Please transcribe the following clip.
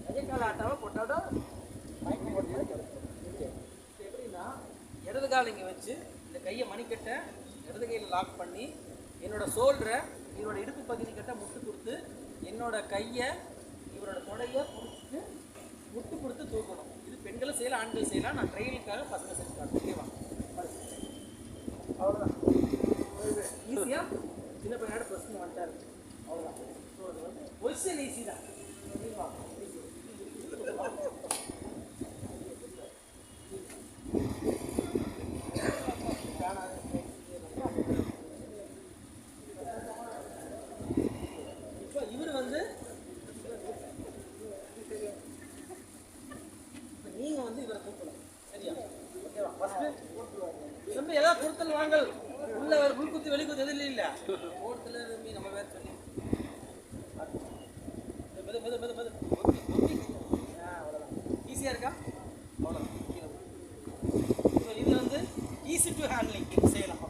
கையக்கால ஆட்டாவை போட்டாலும் மயக்கம் போட்டு எப்படின்னா இடது கால் இங்கே வச்சு இந்த கையை மணிக்கட்டை இடது கையில் லாக் பண்ணி என்னோட ஷோல்டரை இவரோட இடுப்பு பகுதி கிட்ட முட்டு கொடுத்து என்னோட கையை இவரோட தொடையை பிடிச்சிட்டு முட்டு கொடுத்து தூக்கணும். இது பெண்களும் செய்யலாம், ஆண்கள் செய்யலாம். நான் ட்ரையலுக்காக பசங்க செஞ்சு காட்டுறேன். ஓகேவா? அவ்வளோதான். ஈஸியாக சின்ன பையனோட பிரச்சனை வந்துட்டாரு. அவ்வளோதான். ஸோ அது வந்து பொசிஷன் ஈஸி தான். ஓகேவா? இப்போ இவர் வந்து நீங்கள் வந்து இவரை கூப்பிடலாம். சரியா? ஓகேவா? ஃபஸ்ட்டு தம்பி ஏதாவது பொருத்தல் வாங்கல் உள்ள ஒரு உள்குத்து வெளிக்குத்து எதில் இல்லை ஓட்டத்தில் தம்பி நம்ம வேறு சொல்லி மெது மெது மெது மெது அவ்வளோதான். ஈஸியாக இருக்கா? அவ்வளோதான். இது வந்து ஈஸி டு ஹேண்ட்லிங் செய்யலாம்.